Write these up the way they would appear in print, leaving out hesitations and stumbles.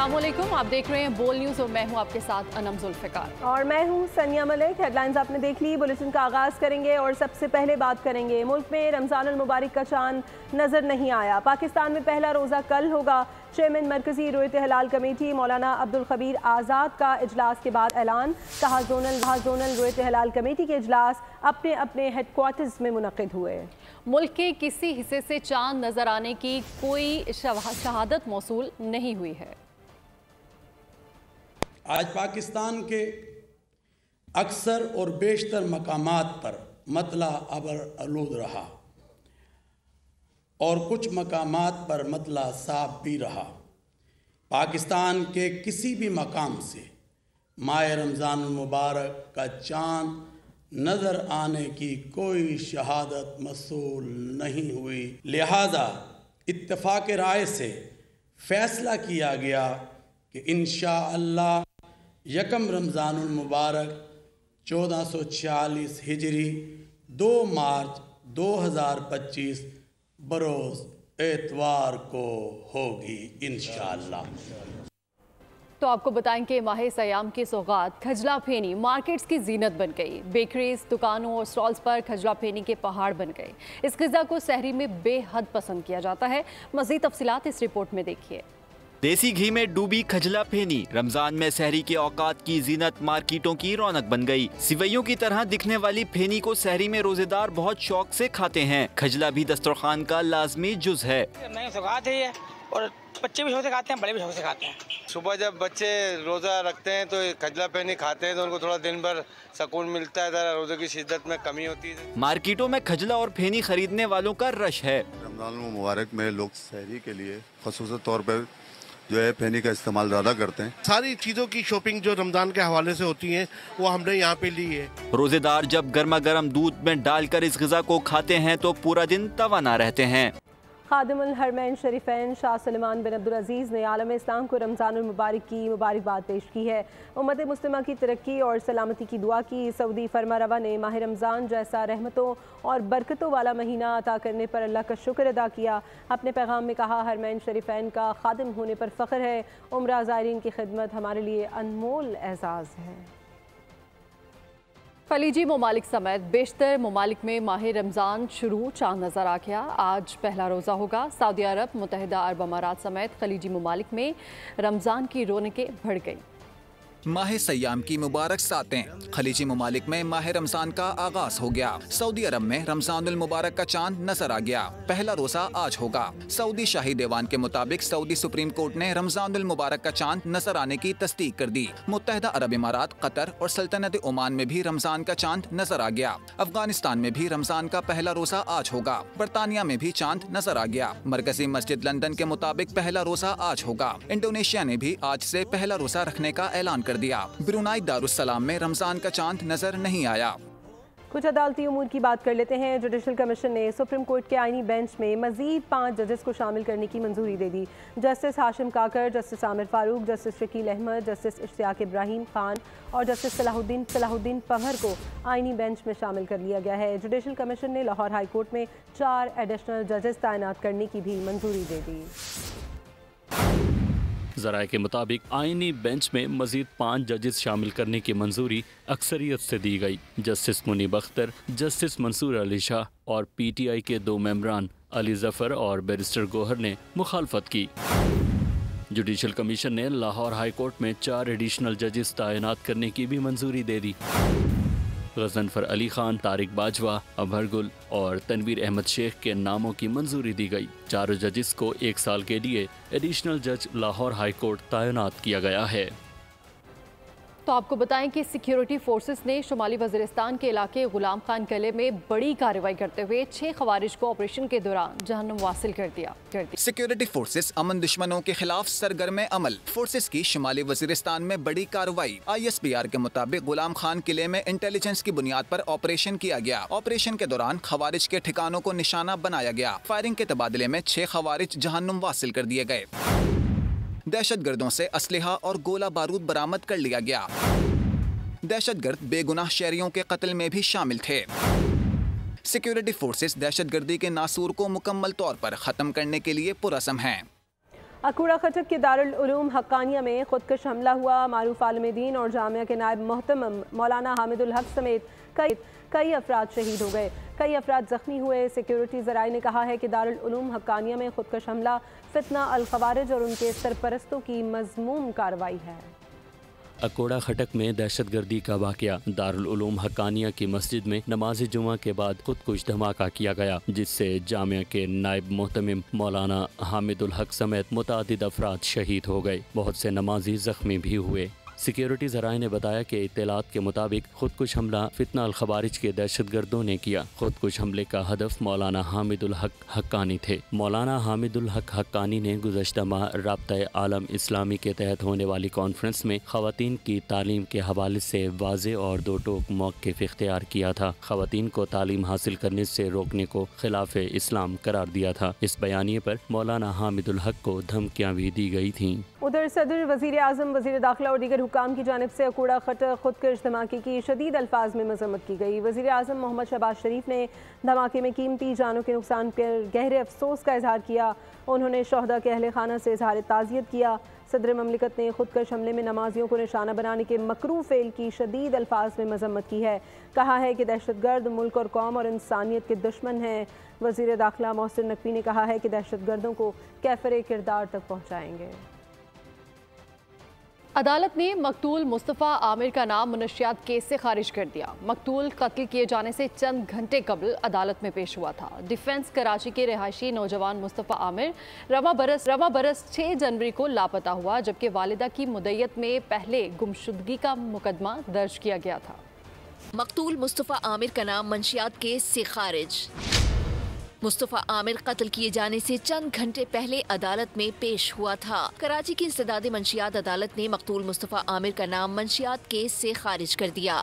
अस्सलामुअलैकुम, आप देख रहे हैं बोल न्यूज़ और मैं हूं आपके साथ अनम जुल्फ़िकार और मैं हूं सनिया मलिक। हेडलाइंस आपने देख ली। बुलेटिन का आगाज़ करेंगे और सबसे पहले बात करेंगे मुल्क में रमज़ानुल मुबारक का चांद नज़र नहीं आया। पाकिस्तान में पहला रोज़ा कल होगा। चेयरमैन मरकज़ी रुयत हिलाल कमेटी मौलाना अब्दुल खबीर आज़ाद का इजलास के बाद ऐलान। कहा जोनल रुयत हिलाल कमेटी के इजलास अपने अपने हेडक्वार्टर्स में मुनक़िद हुए। मुल्क के किसी हिस्से से चांद नजर आने की कोई शहादत मौसूल नहीं हुई है। आज पाकिस्तान के अक्सर और बेशतर मकामात पर मतला अबर आलूद रहा और कुछ मकामात पर मतला साफ भी रहा। पाकिस्तान के किसी भी मकाम से माह रमज़ान मुबारक का चाँद नज़र आने की कोई शहादत मसूल नहीं हुई। लिहाजा इत्तफ़ाक़ राय से फ़ैसला किया गया कि इंशाअल्लाह यकम रमज़ानुल मुबारक 1446 हिजरी 2 मार्च 2025 बरोज़ एतवार को होगी इंशाअल्लाह। तो आपको बताएं कि माह सयाम की सौगात खजला फेनी मार्केट्स की जीनत बन गई। बेकरीज, दुकानों और स्टॉल्स पर खजला फेनी के पहाड़ बन गए। इस ग़िज़ा को सहरी में बेहद पसंद किया जाता है। मज़ीद तफसीलात इस रिपोर्ट में देखिए। देसी घी में डूबी खजला फेनी रमजान में सहरी के औकात की जीनत मार्केटों की रौनक बन गई। सिवैयों की तरह दिखने वाली फेनी को सहरी में रोजेदार बहुत शौक से खाते हैं। खजला भी दस्तरखान का लाजमी जुज है। सौगात है और बच्चे भी शौक से खाते हैं, बड़े भी शौक से खाते हैं। सुबह जब बच्चे रोज़ा रखते हैं तो खजला फेनी खाते हैं तो उनको थोड़ा दिन भर सुकून मिलता है, जरा रोज़े की शिद्दत में कमी होती है। मार्केटों में खजला और फेनी खरीदने वालों का रश है। रमजान मुबारक में लोग सहरी के लिए ख़ुसूसी तौर पर जो है फेनी का इस्तेमाल ज़्यादा करते हैं। सारी चीज़ों की शॉपिंग जो रमजान के हवाले से होती है वो हमने यहाँ पे ली है। रोजेदार जब गर्मा गर्म दूध में डालकर इस ग़िज़ा को खाते हैं तो पूरा दिन तवाना रहते हैं। खादिमुल हरमैन शरीफैन शाह सलमान बिन अब्दुल अजीज़ ने आलम इस्लाम को रमज़ानुल मुबारक की मुबारकबाद पेश की है। उम्मत मुस्लिमा की तरक्की और सलामती की दुआ की। सऊदी फरमारवा ने माह रमज़ान जैसा रहमतों और बरकतों वाला महीना अता करने पर अल्लाह का शुक्र अदा किया। अपने पैगाम में कहा, हरमैन शरीफैन का खादिम होने पर फ़ख्र है। उम्रा ज़ायरीन की खिदमत हमारे लिए अनमोल एजाज़ है। खलीजी ममालिक समेत बेशतर ममालिक में माह रमज़ान शुरू चांद नज़र आ गया। आज पहला रोज़ा होगा। सऊदी अरब, मुत्तहिदा अरब अमारात समेत खलीजी ममालिक में रमज़ान की रौनकें बढ़ गई। माह सयाम की मुबारक सातें। खलीजी ममालिक में माह रमजान का आगाज हो गया। सऊदी अरब में रमजानुल मुबारक का चांद नजर आ गया। पहला रोजा आज होगा। सऊदी शाही दीवान के मुताबिक सऊदी सुप्रीम कोर्ट ने रमजानुल मुबारक का चांद नजर आने की तस्दीक कर दी। मुत्तहिदा अरब इमारात, कतर और सल्तनत ओमान में भी रमजान का चांद नजर आ गया। अफगानिस्तान में भी रमजान का पहला रोजा आज होगा। बरतानिया में भी चांद नजर आ गया। मरकजी मस्जिद लंदन के मुताबिक पहला रोजा आज होगा। इंडोनेशिया ने भी आज से पहला रोजा रखने का ऐलान कर दिया। ब्रुनाई दारुस्सलाम में रमजान का चांद नजर नहीं आया। कुछ अदालती उमूर की बात कर लेते हैं। जुडिशल कमीशन ने सुप्रीम कोर्ट के आईनी बेंच में मजीद 5 जजेस को शामिल करने की मंजूरी दे दी। Justice Hashim Kakar, justice Amir Farooq, justice Shakeel Ahmed, justice Ishtiaq Ibrahim Khan और जस्टिस सलाहुद्दीन पंवर को आईनी बेंच में शामिल कर लिया गया है। जुडिशल कमीशन ने लाहौर हाई कोर्ट में 4 एडिशनल जजेस तैनात करने की भी मंजूरी दे दी। ज़राए के मुताबिक आईनी बेंच में मजीद 5 जजेस शामिल करने की मंजूरी अक्सरियत से दी गई। जस्टिस मुनीब अख्तर, जस्टिस मंसूर अली शाह और PTI के 2 मेंबरान अली जफर और बैरिस्टर गोहर ने मुखालफत की। जुडिशल कमीशन ने लाहौर हाई कोर्ट में 4 एडिशनल जजेस तैनात करने की भी मंजूरी दे दी। गजनफर अली खान, तारिक बाजवा, अबहर गुल और तनवीर अहमद शेख के नामों की मंजूरी दी गई। 4 जजेस को 1 साल के लिए एडिशनल जज लाहौर हाई कोर्ट तैनात किया गया है। तो आपको बताएं कि सिक्योरिटी फोर्सेस ने शुमाली वज़ीरिस्तान के इलाके गुलाम खान किले में बड़ी कार्रवाई करते हुए 6 खवारिज को ऑपरेशन के दौरान जहन्नुम वासिल कर दिया। सिक्योरिटी फोर्सेस अमन दुश्मनों के खिलाफ सरगर्म अमल। फोर्सेस की शुमाली वज़ीरिस्तान में बड़ी कार्रवाई। ISPR के मुताबिक गुलाम खान किले में इंटेलिजेंस की बुनियाद पर ऑपरेशन किया गया। ऑपरेशन के दौरान खवारिज के ठिकानों को निशाना बनाया गया। फायरिंग के तबादले में 6 खवारिज जहन्नुम वासिल कर दिए गए। दहशतगर्दों से असलहा और गोला बारूद बरामद कर लिया गया। दहशतगर्द बेगुनाह शहरियों के कत्ल में भी शामिल थे। सिक्योरिटी फोर्सेस दहशतगर्दी के नासूर को मुकम्मल तौर पर खत्म करने के लिए पुरअज़्म हैं। अकूड़ा खटक के दारुल उलूम हक्कानिया में खुदकश हमला हुआ। मारूफ आलिम दीन और जामिया के नायब मोहतमम मौलाना हामिदुल हक समेत कई अफराद शहीद हो गए, कई अफराद जख्मी हुए। सिक्योरिटी ज़राए ने कहा है कि दारुल उलूम हक्कानिया में खुदकश हमला फितना अल खवारिज और उनके सरपरस्तों की मज़मूम कार्रवाई है। अकोड़ा खटक में दहशतगर्दी का वाक़या। दारुल उलूम हक्कानिया की मस्जिद में नमाज जुमा के बाद खुदकुश धमाका किया गया, जिससे जामिया के नायब मोहतमिम मौलाना हामिदुल हक समेत मुतादिद अफराद शहीद हो गए। बहुत से नमाजी जख्मी भी हुए। सिक्योरिटी ज़राए ने बताया कि इत्तलात के मुताबिक खुदकुश हमला फितना अल खवारिज के दहशतगर्दों ने किया। खुदकुश हमले का हदफ मौलाना हामिदुल हक हक्कानी थे। मौलाना हामिदुल हक हक्कानी ने गुज़श्ता माह राब्ता आलम इस्लामी के तहत होने वाली कॉन्फ्रेंस में ख़वातीन की तालीम के हवाले से वाज़े और दो टोक मौक़िफ़ इख्तियार किया था। ख़वातीन को तालीम हासिल करने से रोकने को खिलाफ इस्लाम करार दिया था। इस बयानिए पर मौलाना हामिदुल हक को धमकियाँ भी दी गई थीं। उधर सदर, वज़ीर आज़म, वज़ीर दाखिला और दीगर हुकाम की जानिब से अकूड़ा खटक खुदकश धमाके की शदीद अल्फाज में मज़म्मत की गई। वज़ीर आज़म मोहम्मद शहबाज शरीफ ने धमाके में कीमती जानों के नुकसान पर गहरे अफसोस का इजहार किया। उन्होंने शोहदा के अहले खाना से इजहार ताज़ियत किया। सदर ममलिकत ने खुदकश हमले में नमाजियों को निशाना बनाने के मकरू फेल की शदीद अल्फाज में मज़म्मत की है। कहा है कि दहशतगर्द मुल्क और कौम और इंसानियत के दुश्मन हैं। वज़ीर दाखिला मोहसिन नकवी ने कहा है कि दहशतगर्दों को कैफरे किरदार तक पहुँचाएंगे। अदालत ने मकतूल मुस्तफ़ा आमिर का नाम मुनशियात केस से खारिज कर दिया। मकतूल कत्ल किए जाने से चंद घंटे कबल अदालत में पेश हुआ था। डिफेंस कराची के रिहायशी नौजवान मुस्तफ़ा आमिर रवा बरस 6 जनवरी को लापता हुआ, जबकि वालिदा की मुद्दत में पहले गुमशुदगी का मुकदमा दर्ज किया गया था। मकतूल मुस्तफ़ा आमिर का नाम मुनशियात केस से खारिज। मुस्तफ़ा आमिर कत्ल किए जाने से चंद घंटे पहले अदालत में पेश हुआ था। कराची की इंसदाद मंशियात अदालत ने मकतूल मुस्तफ़ा आमिर का नाम मंशियात केस से खारिज कर दिया।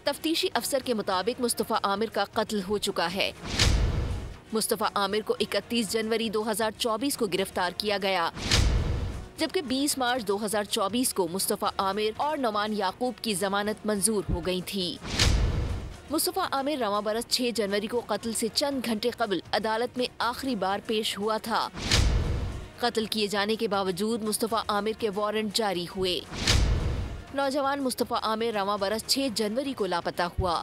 तफ्तीशी अफसर के मुताबिक मुस्तफ़ा आमिर का कत्ल हो चुका है। मुस्तफ़ा आमिर को 31 जनवरी 2024 को गिरफ्तार किया गया, जबकि 20 मार्च 2024 को मुस्तफ़ा आमिर और नौमान याकूब की जमानत मंजूर हो गई थी। मुस्तफ़ा आमिर रवा बरस 6 जनवरी को कत्ल से चंद घंटे कबल अदालत में आखिरी बार पेश हुआ था। कत्ल किए जाने के बावजूद मुस्तफ़ा आमिर के वारंट जारी हुए। नौजवान मुस्तफ़ा आमिर रवा बरस 6 जनवरी को लापता हुआ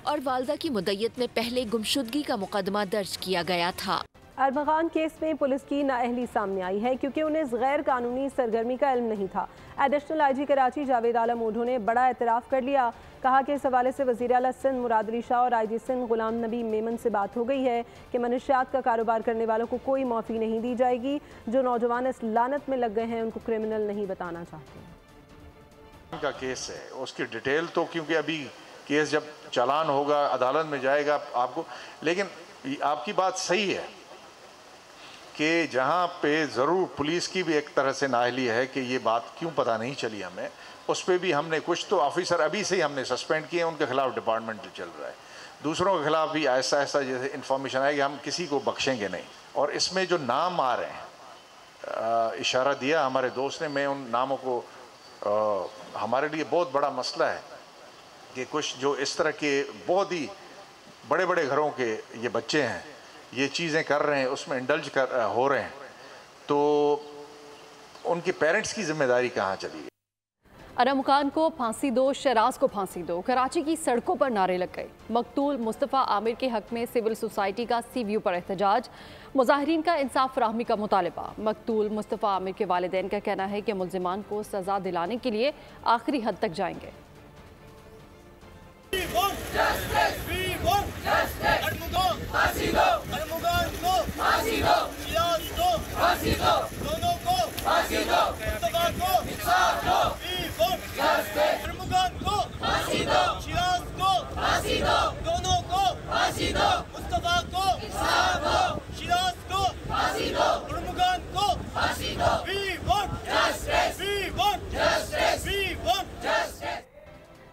और वालदा की मुद्दत में पहले गुमशुदगी का मुकदमा दर्ज किया गया था। अरमगान केस में पुलिस की नाअहली सामने आई है क्योंकि उन्हें गैर कानूनी सरगर्मी का इल्म नहीं था। एडिशनल IG कराची जावेद आलम ओढो ने बड़ा एतराफ़ कर लिया। कहा कि इस हवाले से वज़ीर आला सिंध मुराद अली शाह और IG सिंध गुलाम नबी मेमन से बात हो गई है कि मनशियात का कारोबार करने वालों को कोई माफ़ी नहीं दी जाएगी। जो नौजवान इस लानत में लग गए हैं उनको क्रिमिनल नहीं बताना चाहते। का केस है उसकी डिटेल तो, क्योंकि अभी केस जब चालान होगा अदालत में जाएगा आपको, लेकिन आपकी बात सही है कि जहाँ पे ज़रूर पुलिस की भी एक तरह से नाअहली है कि ये बात क्यों पता नहीं चली हमें, उस पर भी हमने कुछ तो ऑफिसर अभी से ही हमने सस्पेंड किए, उनके खिलाफ डिपार्टमेंट चल रहा है। दूसरों के खिलाफ भी ऐसा ऐसा जैसे इन्फॉर्मेशन आएगी हम किसी को बख्शेंगे नहीं। और इसमें जो नाम आ रहे हैं, इशारा दिया हमारे दोस्त ने, मैं उन नामों को हमारे लिए बहुत बड़ा मसला है कि कुछ जो इस तरह के बहुत ही बड़े बड़े घरों के ये बच्चे हैं, ये चीज़ें कर रहे हैं, उसमें इंडल्ज हो रहे हैं, तो उनके पेरेंट्स की जिम्मेदारी कहाँ चली गई। अनम खान को फांसी दो, शराज को फांसी दो, कराची की सड़कों पर नारे लग गए। मकतूल मुस्तफ़ा आमिर के हक में सिविल सोसाइटी का CVU पर एहतजाज, मुजाहिरीन का इंसाफ फराहमी का मुतालबा। मकतूल मुस्तफ़ा आमिर के वालिदैन का कहना है कि मुल्जिमान को सजा दिलाने के लिए आखिरी हद तक जाएंगे।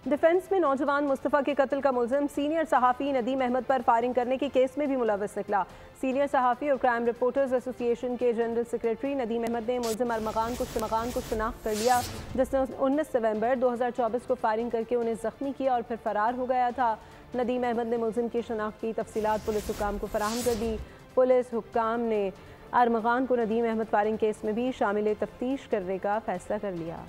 डिफेंस में नौजवान मुस्तफ़ा के कत्ल का मुलजिम सीनियर सहाफ़ी नदीम अहमद पर फायरिंग करने के केस में भी मुलव्वस निकला। सीनियर सहाफ़ी और क्राइम रिपोर्टर्स एसोसिएशन के जनरल सेक्रेटरी नदीम अहमद ने मुलजिम अरमगान को शनाख्त कर लिया, जिसने 19 नवंबर 2024 को फायरिंग करके उन्हें ज़ख्मी किया और फिर फरार हो गया था। नदीम अहमद ने मुलजिम की शनाख्त की तफसीलात पुलिस हुकाम को फराहम कर दी। पुलिस हुकाम ने अरमगान को नदीम अहमद फायरिंग केस में भी शामिल तफ्तीश करने का फैसला कर लिया।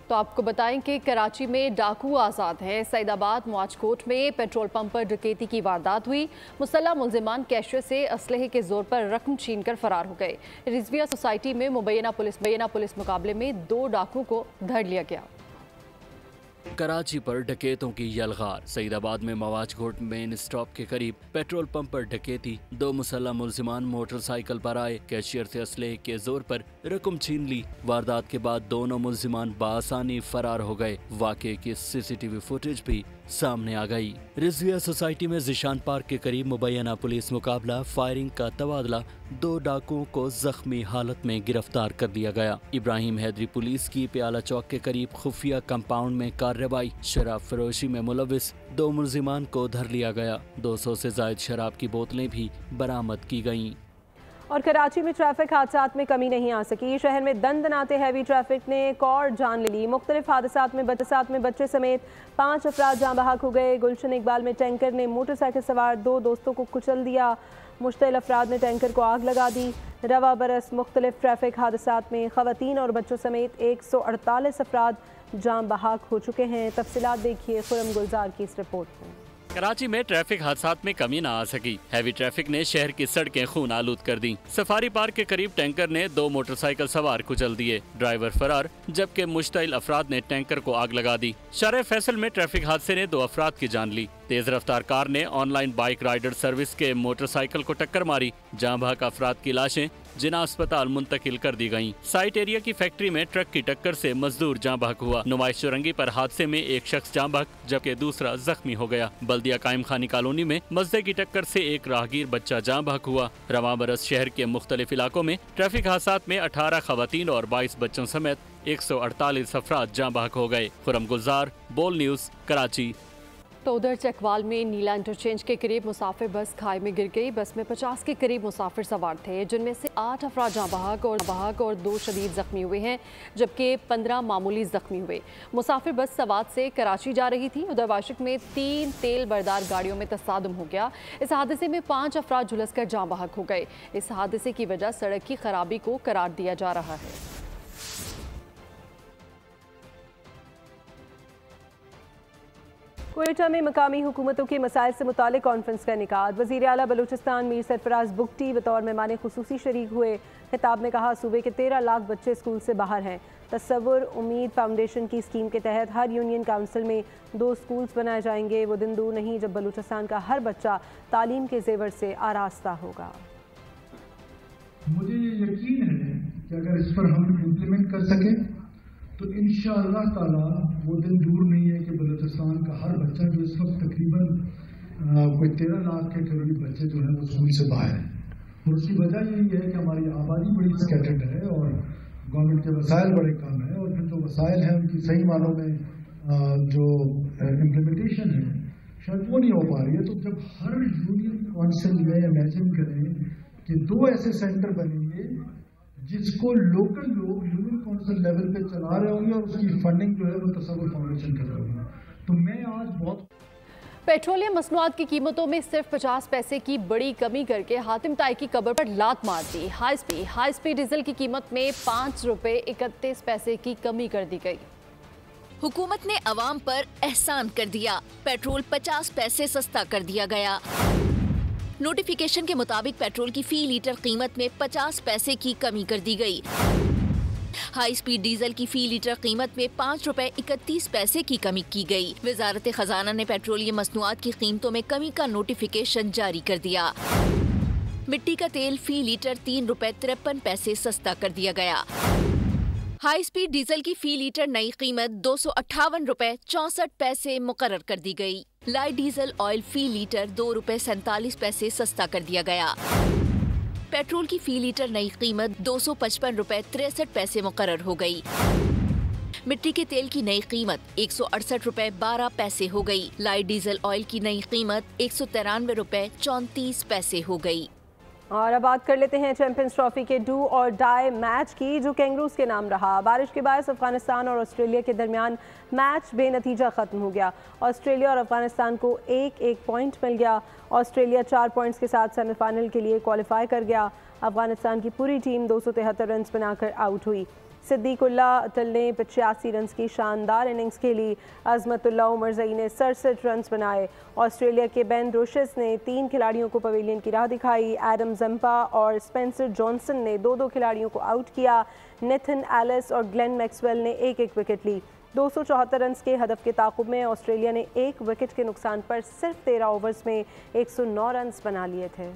तो आपको बताएं कि कराची में डाकू आज़ाद हैं। सईदाबाद मुआजकोट में पेट्रोल पंप पर डकैती की वारदात हुई। मुसल्लह मुलजिमान कैशियर से असलहे के जोर पर रकम छीनकर फरार हो गए। रिजविया सोसाइटी में मुबैना पुलिस मुकाबले में 2 डाकुओं को धर लिया गया। कराची पर डकैतों की यलगार। सईदाबाद में मवाजकोट मेन स्टॉप के करीब पेट्रोल पंप पर डकैती। 2 मुसल्लह मुलजिमान मोटरसाइकिल पर आए, कैशियर से असलहे के जोर पर रकम छीन ली। वारदात के बाद दोनों मुलजिमान बासानी फरार हो गए। वाक़े की CCTV फुटेज भी सामने आ गई। रिजविया सोसाइटी में जिशान पार्क के करीब मुबैना पुलिस मुकाबला, फायरिंग का तबादला, 2 डाकुओं को जख्मी हालत में गिरफ्तार कर लिया गया। इब्राहिम हैदरी पुलिस की प्याला चौक के करीब खुफिया कंपाउंड में कार्रवाई। शराब फरोशी में मुलविस 2 मुलजिमान को धर लिया गया। 200 से ज्यादा शराब की बोतलें भी बरामद की गयी। और कराची में ट्रैफिक हादसात में कमी नहीं आ सकी। शहर में दंदनाते हैवी ट्रैफिक ने एक और जान ले ली। मुख्तलिफ हादसात में बच्चे समेत 5 अफराद जाँ बहक हो गए। गुलशन इकबाल में टैंकर ने मोटरसाइकिल सवार 2 दोस्तों को कुचल दिया। मुश्तइल अफराद ने टैंकर को आग लगा दी। रवा बरस मुख्तलिफ ट्रैफिक हादसात में खवातीन और बच्चों समेत 148 अफराद जाँ बहक हो चुके हैं। तफसीलात देखिए खुरम गुलजार की इस रिपोर्ट में। कराची में ट्रैफिक हादसात में कमी न आ सकी। हैवी ट्रैफिक ने शहर की सड़कें खून आलूद कर दी। सफारी पार्क के करीब टैंकर ने 2 मोटरसाइकिल सवार कुचल दिए। ड्राइवर फरार, जबकि मुश्तइल अफराद ने टैंकर को आग लगा दी। शारे फैसल में ट्रैफिक हादसे ने 2 अफराद की जान ली। तेज रफ्तार कार ने ऑनलाइन बाइक राइडर सर्विस के मोटरसाइकिल को टक्कर मारी। जाँ बहक अफराद की लाशें जिना अस्पताल मुंतकिल कर दी गयी। साइट एरिया की फैक्ट्री में ट्रक की टक्कर से मजदूर जाँ बहक हुआ। नुमाइश चौरंगी पर हादसे में एक शख्स जाँ बहक जबकि दूसरा जख्मी हो गया। बल्दिया कायम खानी कॉलोनी में मजदे की टक्कर से एक राहगीर बच्चा जाँ बहक हुआ। रवां बरस शहर के मुख्तलिफ इलाकों में ट्रैफिक हादसात में 18 खवातीन और 22 बच्चों समेत 148 अफराद जाँ बहक हो गए। खुरम गुलजार, बोल न्यूज़, कराची। तो उधर चकवाल में नीला इंटरचेंज के करीब मुसाफिर बस खाई में गिर गई। बस में 50 के करीब मुसाफिर सवार थे, जिनमें से 8 अफराद जाँ बहक और 2 शदीद जख्मी हुए हैं, जबकि 15 मामूली जख्मी हुए। मुसाफिर बस सवात से कराची जा रही थी। उधर वाशिक में 3 तेल बरदार गाड़ियों में तसादुम हो गया। इस हादसे में 5 अफराद झुलस कर जाँ बहक हो गए। इस हादसे की वजह सड़क की खराबी को करार दिया जा रहा है। क्वेटा में मकामी हुकूमतों के मसाइल से मुतालिक कॉन्फ्रेंस का इनेकाद। वज़ीर आला बलूचिस्तान मीर सरफराज बुगटी बतौर मेहमान खुसूसी शरीक हुए। खिताब में कहा, सूबे के 13 लाख बच्चे स्कूल से बाहर हैं। तस्वुर उम्मीद फाउंडेशन की स्कीम के तहत हर यूनियन काउंसिल में 2 स्कूल्स बनाए जाएंगे। वो दिन दूर नहीं जब बलूचिस्तान का हर बच्चा तालीम के जेवर से आरास्ता होगा। मुझे ये यकीन है कि अगर इस पर हम इम्प्लीमेंट कर सकें तो इंशाअल्लाह ताला वो दिन दूर नहीं है कि बलूचिस्तान का हर बच्चा, जो इस वक्त तकरीबन कोई 13 लाख के करीब बच्चे जो है वो स्कूल से बाहर हैं। और उसकी वजह यही है कि हमारी आबादी बड़ी स्कैटर्ड है और गवर्नमेंट के वसाइल बड़े कम है। और फिर जो वसाइल हैं उनकी सही मानों में जो इम्प्लीमेंटेशन है शायद वो नहीं हो पा रही है। तो जब हर यूनियन काउंसिल में इमेजिन करें कि 2 ऐसे सेंटर बनेंगे जिसको लोकल लोग यूनियन काउंसिल लेवल पे चला रहे होंगे और उसकी फंडिंग जो है वो तस्वुर फाउंडेशन कर रहे होंगे, तो मैं आज बहुत। पेट्रोलियम मसनूआत की कीमतों में सिर्फ 50 पैसे की बड़ी कमी करके हातिम ताई की कब्र पर लात मार दी। हाई स्पीड डीजल की कीमत में 5 रुपए 31 पैसे की कमी कर दी गई। हुकूमत ने अवाम पर एहसान कर दिया। पेट्रोल 50 पैसे सस्ता कर दिया गया। नोटिफिकेशन के मुताबिक पेट्रोल की फी लीटर कीमत में 50 पैसे की कमी कर दी गई। हाई स्पीड डीजल की फी लीटर कीमत में 5 रुपए 31 पैसे की कमी की गई। वजारत खजाना ने पेट्रोलियम मसनूआत की कीमतों में कमी का नोटिफिकेशन जारी कर दिया। मिट्टी का तेल फी लीटर 3 रुपए 53 पैसे सस्ता कर दिया गया। हाई स्पीड डीजल की फी लीटर नई कीमत 258 रुपए 64 पैसे मुकर्रर कर दी गई। लाइट डीजल ऑयल फी लीटर 2 रुपए 47 पैसे सस्ता कर दिया गया। पेट्रोल की फी लीटर नई कीमत 255 रुपए 63 पैसे मुकर्रर हो गई। मिट्टी के तेल की नई कीमत 168 रुपए 12 पैसे हो गई। लाइट डीजल ऑयल की नई कीमत 193 रुपए 34 पैसे हो गई। और अब बात कर लेते हैं चैंपियंस ट्रॉफी के डू और डाई मैच की, जो कैंगरूज के नाम रहा। बारिश के बायस अफगानिस्तान और ऑस्ट्रेलिया के दरमियान मैच बेनतीजा ख़त्म हो गया। ऑस्ट्रेलिया और अफगानिस्तान को एक पॉइंट मिल गया। ऑस्ट्रेलिया 4 पॉइंट्स के साथ सेमीफाइनल के लिए क्वालिफाई कर गया। अफगानिस्तान की पूरी टीम 273 रन बनाकर आउट हुई। सिद्दीकुल्लाह अटल ने 85 रन की शानदार इनिंग्स खेली। अजमतुल्लाह उमरजई ने 67 रन बनाए। ऑस्ट्रेलिया के बेन रोशेस ने 3 खिलाड़ियों को पवेलियन की राह दिखाई। एडम जंपा और स्पेंसर जॉनसन ने 2-2 खिलाड़ियों को आउट किया। नेथन एलिस और ग्लेन मैक्सवेल ने 1-1 विकेट ली। 274 रन के हदफ के ताक़ुब में ऑस्ट्रेलिया ने 1 विकेट के नुकसान पर सिर्फ 13 ओवर्स में 109 रन बना लिए थे।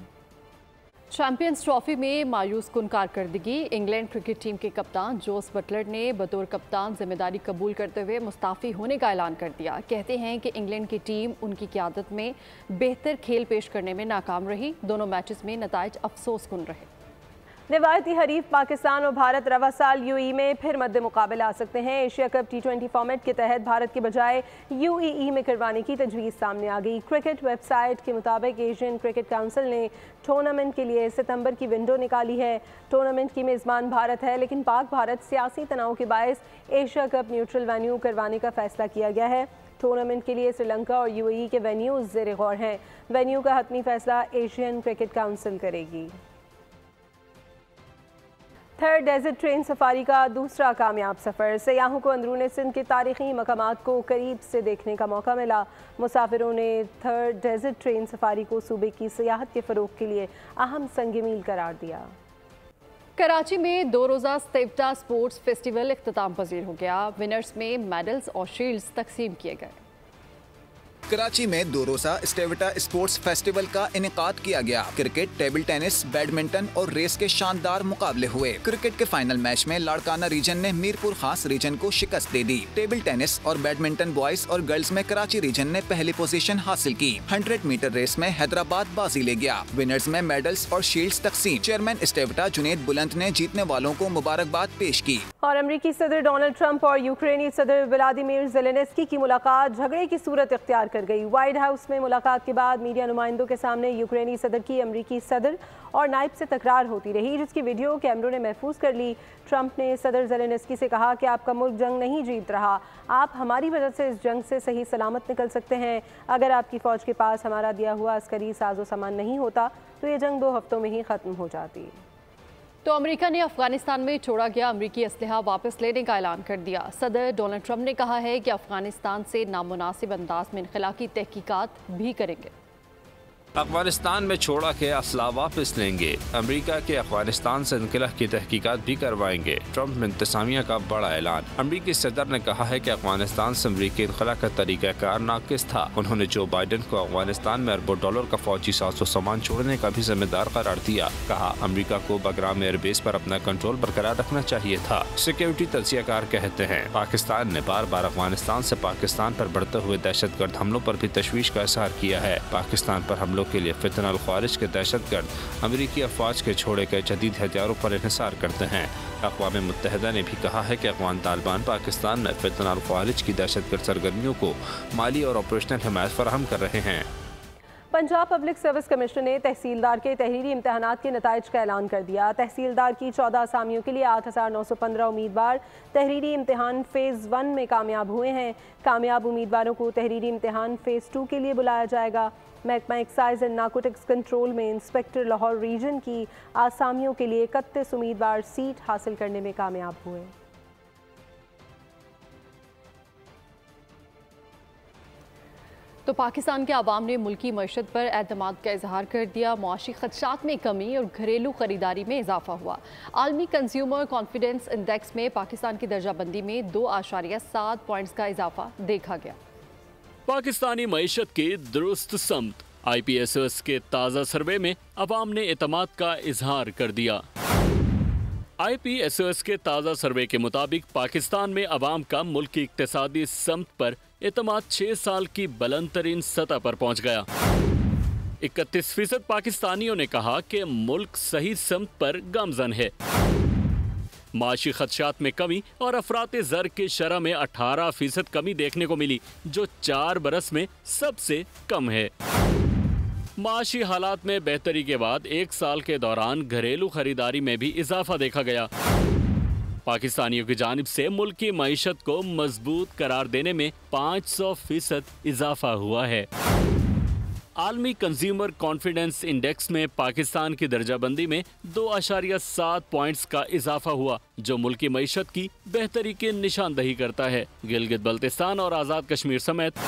चैंपियंस ट्रॉफी में मायूस कुन कारकर्दगी। इंग्लैंड क्रिकेट टीम के कप्तान जोस बटलर ने बतौर कप्तान जिम्मेदारी कबूल करते हुए मुस्ताफ़ी होने का ऐलान कर दिया। कहते हैं कि इंग्लैंड की टीम उनकी क़यादत में बेहतर खेल पेश करने में नाकाम रही। दोनों मैचेस में नताइज अफसोस कुन रहे। रिवायती हरीफ पाकिस्तान और भारत रवा साल यूएई में फिर मद्दे मुकाबले आ सकते हैं। एशिया कप T20 फॉर्मेट के तहत भारत के बजाय यूएई में करवाने की तजवीज़ सामने आ गई। क्रिकेट वेबसाइट के मुताबिक एशियन क्रिकेट काउंसिल ने टूर्नामेंट के लिए सितंबर की विंडो निकाली है। टूर्नामेंट की मेज़बान भारत है, लेकिन पाक भारत सियासी तनाव के बायस एशिया कप न्यूट्रल वेन्यू करवाने का फैसला किया गया है। टूर्नामेंट के लिए श्रीलंका और यूएई के वेन्यूज़ ज़ेर गौर हैं। वेन्यू का हतमी फैसला एशियन क्रिकेट काउंसिल करेगी। थर्ड डेजर्ट ट्रेन सफारी का दूसरा कामयाब सफ़र। सयाहों को अंदरूनी सिंध के तारीख़ी मकामात को करीब से देखने का मौका मिला। मुसाफिरों ने थर्ड डेजर्ट ट्रेन सफारी को सूबे की सियाहत के फ़रोग़ के लिए अहम संग मील करार दिया। कराची में 2 रोज़ा स्टेविटा स्पोर्ट्स फेस्टिवल इख्तिताम पजीर हो गया। विनर्स में मेडल्स और शील्ड्स तकसीम किए गए। कराची में 2 रोज़ा स्टेविटा स्पोर्ट्स फेस्टिवल का इनेकाद किया गया। क्रिकेट, टेबल टेनिस, बैडमिंटन और रेस के शानदार मुकाबले हुए। क्रिकेट के फाइनल मैच में लाड़काना रीजन ने मीरपुर खास रीजन को शिकस्त दे दी। टेबल टेनिस और बैडमिंटन बॉयज और गर्ल्स में कराची रीजन ने पहली पोजीशन हासिल की। 100 मीटर रेस में हैदराबाद बाजी ले गया। विनर्स में मेडल्स और शील्ड्स तकसीम। चेयरमैन स्टेविटा जुनेद बुलंद ने जीतने वालों को मुबारकबाद पेश की। और अमेरिकी सदर डोनाल्ड ट्रंप और यूक्रेनी सदर व्लादिमीर ज़ेलेंस्की की मुलाकात झगड़े की सूरत इख्तियार कर गई। व्हाइट हाउस में मुलाकात के बाद मीडिया नुमाइंदों के सामने यूक्रेनी सदर की अमेरिकी सदर और नायब से तकरार होती रही, जिसकी वीडियो कैमरों ने महफूज कर ली। ट्रंप ने सदर ज़ेलेंस्की से कहा कि आपका मुल्क जंग नहीं जीत रहा, आप हमारी वजह से इस जंग से सही सलामत निकल सकते हैं। अगर आपकी फ़ौज के पास हमारा दिया हुआ अस्करी साजो सामान नहीं होता तो ये जंग 2 हफ्तों में ही ख़त्म हो जाती। तो अमेरिका ने अफगानिस्तान में छोड़ा गया अमेरिकी असलहा वापस लेने का ऐलान कर दिया। सदर डोनाल्ड ट्रंप ने कहा है कि अफगानिस्तान से नामुनासिब अंदाज में इनखला की तहकीकात भी करेंगे। अफगानिस्तान में छोड़ा के असला वापस लेंगे। अमेरिका के अफगानिस्तान से इनखला की तहकीकात भी करवाएंगे। ट्रंप में इंतजामिया का बड़ा ऐलान। अमेरिकी सदर ने कहा है कि अफगानिस्तान से अमेरिकी इनखला का तरीक़ाकार नाकिस था। उन्होंने जो बाइडन को अफगानिस्तान में अरबों डॉलर का फौजी साजो सामान छोड़ने का भी जिम्मेदार करार दिया। कहा अमेरिका को बगराम एयरबेस पर अपना कंट्रोल बरकरार रखना चाहिए था। सिक्योरिटी तज्जियाकार कहते हैं पाकिस्तान ने बार बार अफगानिस्तान से पाकिस्तान पर बढ़ते हुए दहशतगर्द हमलों पर भी तशवीश का इजहार किया है। पाकिस्तान पर हमलों के लिए फितना अल ख्वारिज के दहशतगर्द अमेरिकी अफवाज के छोड़े गए जदीद हथियारों पर इन्हिसार करते हैं। अक़वाम मुत्तहिदा ने भी कहा है कि अफ़गान तालिबान पाकिस्तान में फितना अल ख्वारिज की दहशतगर्द सरगर्मियों को माली और ऑपरेशनल हिमायत फराहम कर रहे हैं। पंजाब पब्लिक सर्विस कमिश्नर ने तहसीलदार के तहरीरी इम्तहानात के नताइज का ऐलान कर दिया। तहसीलदार की 14 असामियों के लिए 8915 उम्मीदवार तहरीरी इम्तहान फ़ेज़ 1 में कामयाब हुए हैं। कामयाब उम्मीदवारों को तहरीरी इम्तहान फ़ेज़ 2 के लिए बुलाया जाएगा। महकमा एक्साइज एंड नारकोटिक्स कंट्रोल में इंस्पेक्टर लाहौर रीजन की आसामियों के लिए 31 उम्मीदवार सीट हासिल करने में कामयाब हुए। तो पाकिस्तान के अवाम ने मुल्की मईशत पर एतमाद का इजहार कर दिया। मुआशी खदशात में कमी और घरेलू खरीदारी में इजाफा हुआ। आलमी कंज्यूमर कॉन्फिडेंस इंडेक्स में पाकिस्तान की दर्जाबंदी में 2.7 पॉइंट्स का इजाफा देखा गया। पाकिस्तानी मईशत की दुरुस्त समत। IPSOS के ताज़ा सर्वे में अवाम ने एतमाद का इजहार कर दिया। IPSOS के ताज़ा सर्वे के मुताबिक पाकिस्तान में अवाम का मुल्क की इक्तिसादी समत पर एतमाद 6 साल की बुलंद तरीन सतह पर पहुँच गया। 31% पाकिस्तानियों ने कहा कि मुल्क सही समत पर गामजन है। माशी खदशात में कमी और अफराते ज़र के शरह में 18% कमी देखने को मिली, जो 4 बरस में सबसे कम है। माशी हालात में बेहतरी के बाद एक साल के दौरान घरेलू खरीदारी में भी इजाफा देखा गया। पाकिस्तानियों की जानिब से मुल्क की मईशत को मजबूत करार देने में 500% इजाफा हुआ है। आलमी कंज्यूमर कॉन्फिडेंस इंडेक्स में पाकिस्तान की दर्जाबंदी में 2.7 पॉइंट्स का इजाफा हुआ, जो मुल्क की मईशत की बेहतरी की निशानदही करता है। गिलगित बल्तिस्तान और आज़ाद कश्मीर समेत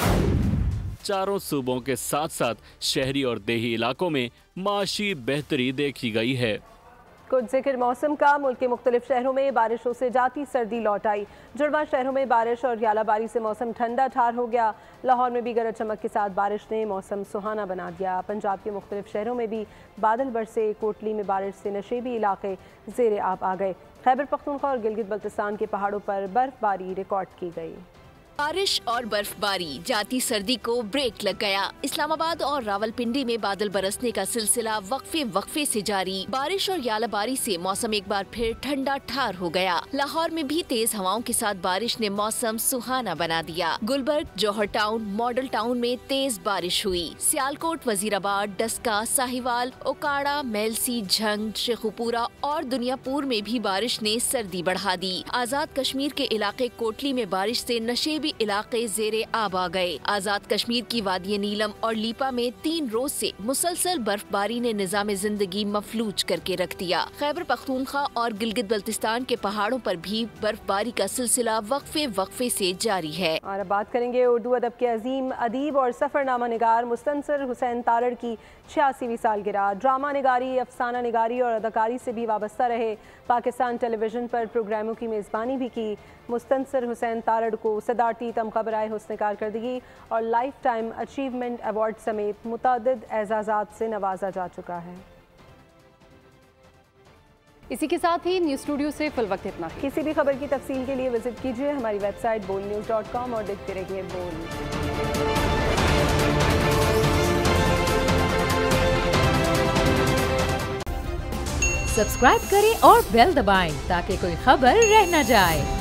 चारों सूबों के साथ साथ शहरी और देही इलाकों में माशी बेहतरी देखी गई है। कुछ जिक्र मौसम का। मुल्क के मुख्तलिफ शहरों में बारिशों से जाती सर्दी लौट आई। जुड़वा शहरों में बारिश और यालाबारी से मौसम ठंडा ठार हो गया। लाहौर में भी गरज चमक के साथ बारिश ने मौसम सुहाना बना दिया। पंजाब के मुख्तलिफ शहरों में भी बादल बरसे। कोटली में बारिश से नशेबी इलाके ज़ेरे आब आ गए। खैबर पख्तूनख्वा और गिलगित बल्तिस्तान के पहाड़ों पर बर्फबारी रिकॉर्ड की गई। बारिश और बर्फबारी, जाती सर्दी को ब्रेक लग गया। इस्लामाबाद और रावलपिंडी में बादल बरसने का सिलसिला वक्फे से जारी। बारिश और यालाबारी से मौसम एक बार फिर ठंडा ठार हो गया। लाहौर में भी तेज हवाओं के साथ बारिश ने मौसम सुहाना बना दिया। गुलबर्ग, जौहर टाउन, मॉडल टाउन में तेज बारिश हुई। सियालकोट, वजीराबाद, डस्का, साहिवाल, ओकाड़ा, मेलसी, झंग, शेखुपुरा और दुनियापुर में भी बारिश ने सर्दी बढ़ा दी। आजाद कश्मीर के इलाके कोटली में बारिश से नशेबी इलाके ज़ेरे आब आ गए। आजाद कश्मीर की वादी नीलम और लीपा में 3 रोज से मुसलसल बर्फबारी ने निजाम जिंदगी मफलूज करके रख दिया। खैबर पख्तूनख्वा और गिलगित बल्तिस्तान के पहाड़ों पर भी बर्फबारी का सिलसिला वक्फे से जारी है। और अब बात करेंगे उर्दू अदब के अजीम अदीब और सफरनामा निगार मुस्तनसर हुसैन तारड़ की 86वीं सालगिरह। ड्रामा निगारी, अफसाना निगारी और अदाकारी से भी वाबस्ता रहे। पाकिस्तान टेलीविजन पर प्रोग्रामों की मेज़बानी भी की। मुस्तनसर हुसैन तारड़ को सदारती तमगा बराए हुस्न कारकर्दगी और लाइफ टाइम अचीवमेंट अवार्ड समेत मुतअद्दिद एजाज़ात से नवाजा जा चुका है। इसी के साथ ही न्यूज़ स्टूडियो से फिल वक्त इतना। किसी भी खबर की तफसील के लिए विजिट कीजिए हमारी वेबसाइट boldnews.com और देखते रहिए बोल। सब्सक्राइब करें और बेल दबाएं ताकि कोई खबर रह न जाए।